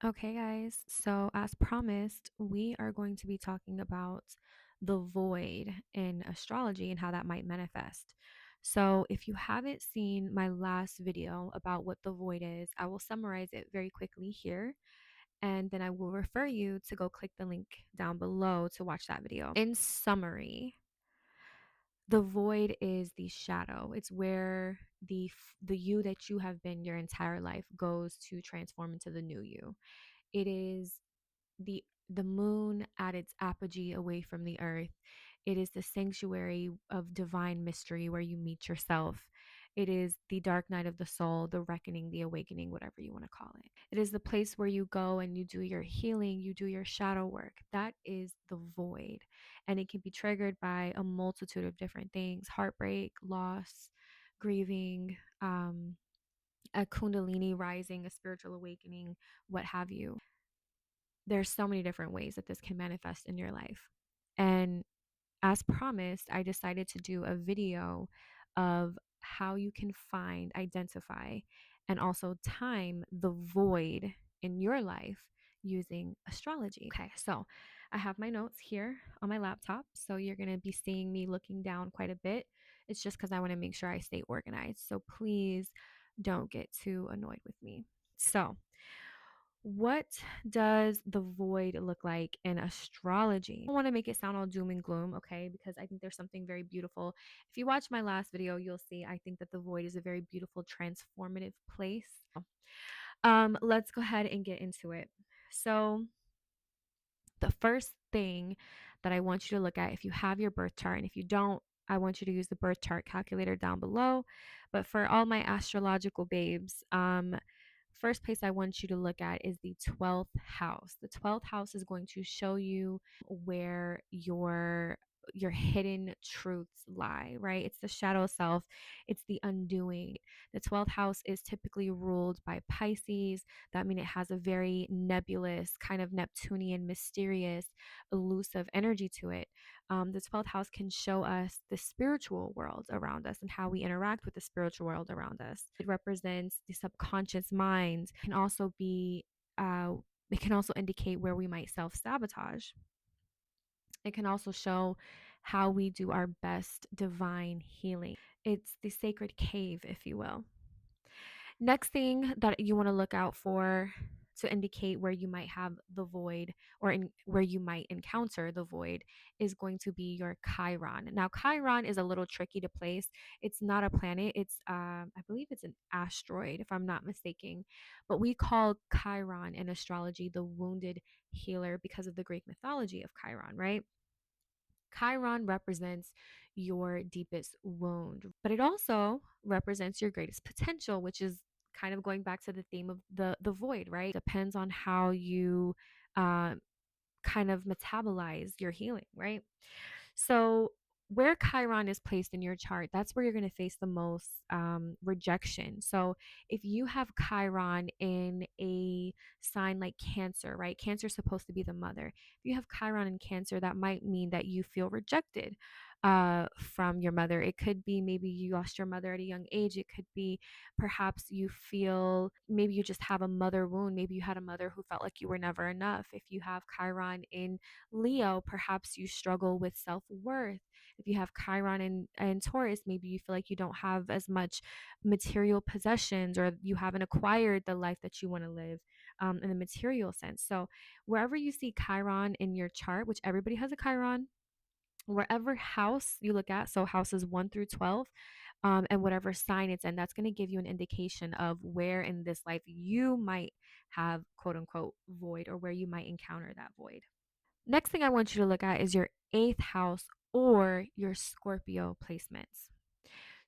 Okay, guys. So, as promised, we are going to be talking about the void in astrology and how that might manifest. So, if you haven't seen my last video about what the void is, I will summarize it very quickly here. And then I will refer you to go click the link down below to watch that video. In summary, the void is the shadow. It's where the you that you have been your entire life goes to transform into the new you. It is the moon at its apogee away from the earth. It is the sanctuary of divine mystery where you meet yourself. It is the dark night of the soul, the reckoning, the awakening, whatever you want to call it. It is the place where you go and you do your healing, you do your shadow work. That is the void. And it can be triggered by a multitude of different things: heartbreak, loss, grieving, a kundalini rising, a spiritual awakening, what have you. There's so many different ways that this can manifest in your life. And as promised, I decided to do a video of how you can find, identify, and also time the void in your life using astrology. Okay, so I have my notes here on my laptop. So you're going to be seeing me looking down quite a bit. It's just because I want to make sure I stay organized. So please don't get too annoyed with me. So, what does the void look like in astrology? I don't want to make it sound all doom and gloom, okay? Because I think there's something very beautiful. If you watch my last video, you'll see I think that the void is a very beautiful, transformative place. Let's go ahead and get into it. So, the first thing that I want you to look at, if you have your birth chart, and if you don't, I want you to use the birth chart calculator down below. But for all my astrological babes, first place I want you to look at is the 12th house. The 12th house is going to show you where your hidden truths lie, right? It's the shadow self, it's the undoing. The 12th house is typically ruled by Pisces. That means it has a very nebulous, kind of Neptunian, mysterious, elusive energy to it. The 12th house can show us the spiritual world around us and how we interact with the spiritual world around us. It represents the subconscious mind. It can also be, it can also indicate where we might self sabotage. It can also show how we do our best divine healing. It's the sacred cave, if you will. Next thing that you want to look out for to indicate where you might have the void or where you might encounter the void is going to be your Chiron. Now, Chiron is a little tricky to place. It's not a planet. It's, I believe it's an asteroid, if I'm not mistaken. But we call Chiron in astrology the wounded healer because of the Greek mythology of Chiron, right? Chiron represents your deepest wound, but it also represents your greatest potential, which is kind of going back to the theme of the void, right? Depends on how you uh, kind of metabolize your healing, right? So, where Chiron is placed in your chart, that's where you're going to face the most rejection. So, if you have Chiron in a sign like Cancer, right? Cancer is supposed to be the mother. If you have Chiron in Cancer, that might mean that you feel rejected from your mother. It could be maybe you lost your mother at a young age. It could be perhaps you feel maybe you just have a mother wound. Maybe you had a mother who felt like you were never enough. If you have Chiron in Leo, perhaps you struggle with self worth. If you have Chiron in Taurus, maybe you feel like you don't have as much material possessions or you haven't acquired the life that you want to live in the material sense. So, wherever you see Chiron in your chart, which everybody has a Chiron, wherever house you look at, so houses 1 through 12, and whatever sign it's in, that's going to give you an indication of where in this life you might have quote unquote void or where you might encounter that void. Next thing I want you to look at is your eighth house or your Scorpio placements.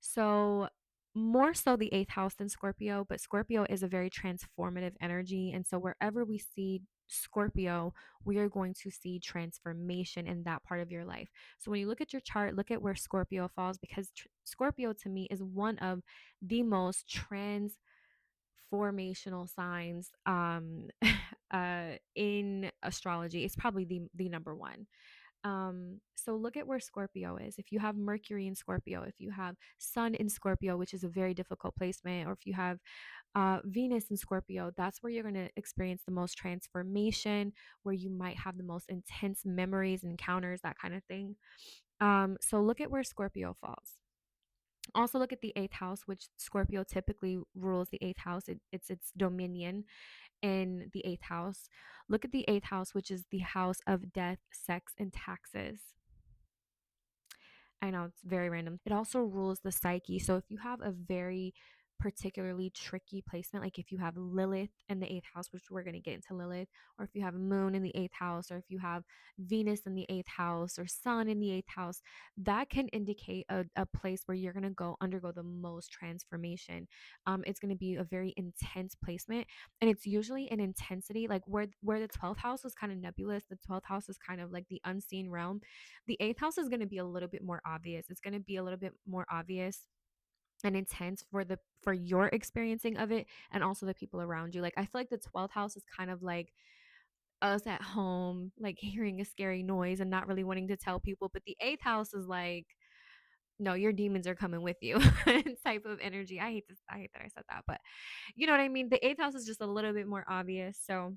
So, more so the eighth house than Scorpio, but Scorpio is a very transformative energy. And so, wherever we see Scorpio, we are going to see transformation in that part of your life. So, when you look at your chart, look at where Scorpio falls because Scorpio to me is one of the most transformational signs in astrology. It's probably the number one. So look at where Scorpio is. If you have Mercury in Scorpio, if you have Sun in Scorpio, which is a very difficult placement, or if you have Venus in Scorpio, that's where you're going to experience the most transformation, where you might have the most intense memories, encounters, that kind of thing. So look at where Scorpio falls. Also, look at the eighth house, which Scorpio typically rules the eighth house. It's its dominion in the eighth house. Look at the eighth house, which is the house of death, sex, and taxes. I know it's very random. It also rules the psyche. So if you have a very particularly tricky placement, like if you have Lilith in the eighth house, which we're going to get into Lilith, or if you have Moon in the eighth house, or if you have Venus in the eighth house, or Sun in the eighth house, that can indicate a place where you're going to go undergo the most transformation. It's going to be a very intense placement, and it's usually an intensity like where the 12th house was kind of nebulous. The 12th house is kind of like the unseen realm. The eighth house is going to be a little bit more obvious. It's going to be a little bit more obvious and intense for your experiencing of it, and also the people around you. Like I feel like the 12th house is kind of like us at home, like hearing a scary noise and not really wanting to tell people. But the eighth house is like, no, your demons are coming with you type of energy. I hate that I said that, but you know what I mean? The eighth house is just a little bit more obvious. So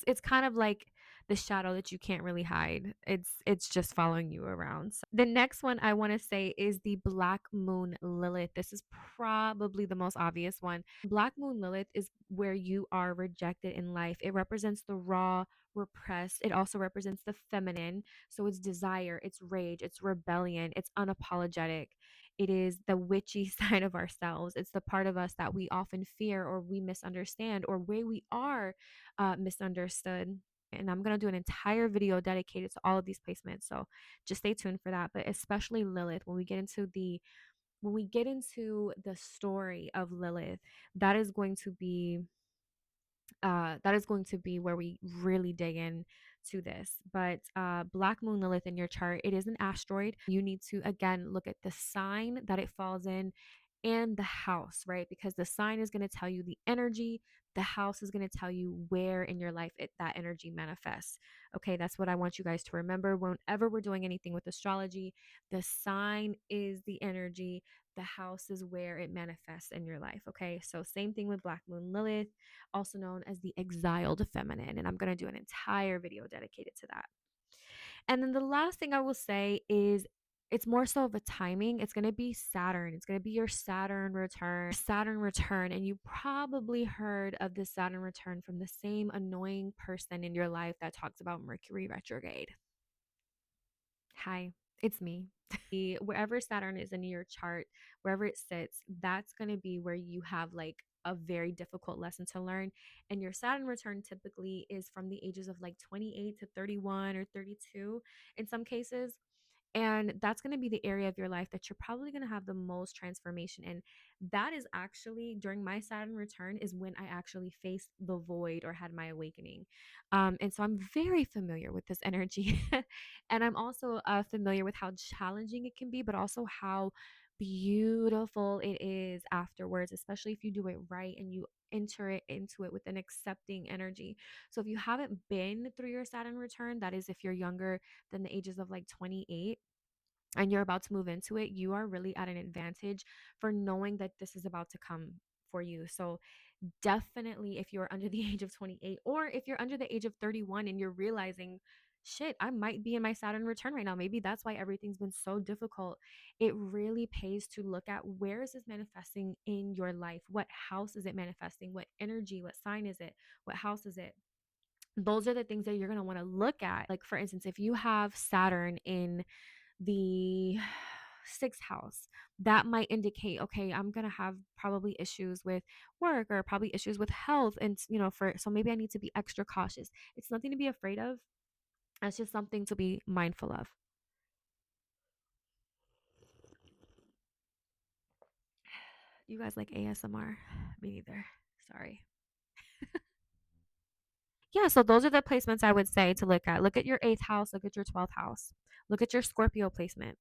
it's kind of like the shadow that you can't really hide. It's just following you around. So the next one I want to say is the Black Moon Lilith. This is probably the most obvious one. Black Moon Lilith is where you are rejected in life. It represents the raw, repressed. It also represents the feminine. So it's desire, it's rage, it's rebellion, it's unapologetic. It is the witchy side of ourselves. It's the part of us that we often fear or we misunderstand or where we are misunderstood. And I'm going to do an entire video dedicated to all of these placements. So just stay tuned for that. But especially Lilith, when we get into the story of Lilith, that is going to be where we really dig in to this. But Black Moon Lilith in your chart, it is an asteroid. You need to again look at the sign that it falls in and the house, right? Because the sign is going to tell you the energy, the house is going to tell you where in your life that energy manifests. Okay, that's what I want you guys to remember whenever we're doing anything with astrology. The sign is the energy, the house is where it manifests in your life. Okay, so same thing with Black Moon Lilith, also known as the exiled feminine. And I'm going to do an entire video dedicated to that. And then the last thing I will say is it's more so of a timing. It's going to be Saturn. It's going to be your Saturn return. Saturn return. And you probably heard of this Saturn return from the same annoying person in your life that talks about Mercury retrograde. Hi, it's me. Wherever Saturn is in your chart, wherever it sits, that's going to be where you have like a very difficult lesson to learn. And your Saturn return typically is from the ages of like 28 to 31 or 32 in some cases. And that's going to be the area of your life that you're probably going to have the most transformation in. That is actually during my Saturn return is when I actually faced the void or had my awakening. And so I'm very familiar with this energy. And I'm also familiar with how challenging it can be, but also how beautiful it is afterwards, especially if you do it right and you enter it into it with an accepting energy. So if you haven't been through your Saturn return, that is if you're younger than the ages of like 28 and you're about to move into it, you are really at an advantage for knowing that this is about to come for you. So definitely if you're under the age of 28 or if you're under the age of 31 and you're realizing shit, I might be in my Saturn return right now, maybe that's why everything's been so difficult. It really pays to look at where is this manifesting in your life, what house is it manifesting, what energy, what sign is it, what house is it. Those are the things that you're going to want to look at. Like for instance, if you have Saturn in the sixth house, that might indicate, okay, I'm going to have probably issues with work or probably issues with health. And, so maybe I need to be extra cautious. It's nothing to be afraid of. It's just something to be mindful of. You guys like ASMR? Me neither. Sorry. Yeah, so those are the placements I would say to look at. Look at your eighth house, look at your 12th house, look at your Scorpio placement.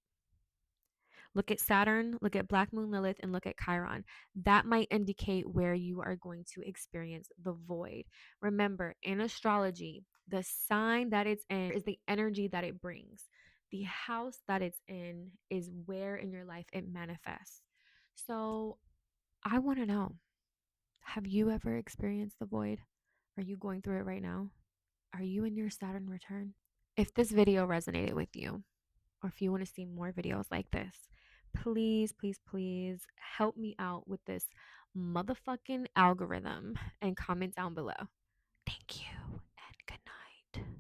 Look at Saturn, look at Black Moon Lilith, and look at Chiron. That might indicate where you are going to experience the void. Remember, in astrology, the sign that it's in is the energy that it brings. The house that it's in is where in your life it manifests. So I want to know, Have you ever experienced the void? Are you going through it right now? Are you in your Saturn return? If this video resonated with you, or if you want to see more videos like this, please, please, please help me out with this motherfucking algorithm and comment down below. Thank you and good night.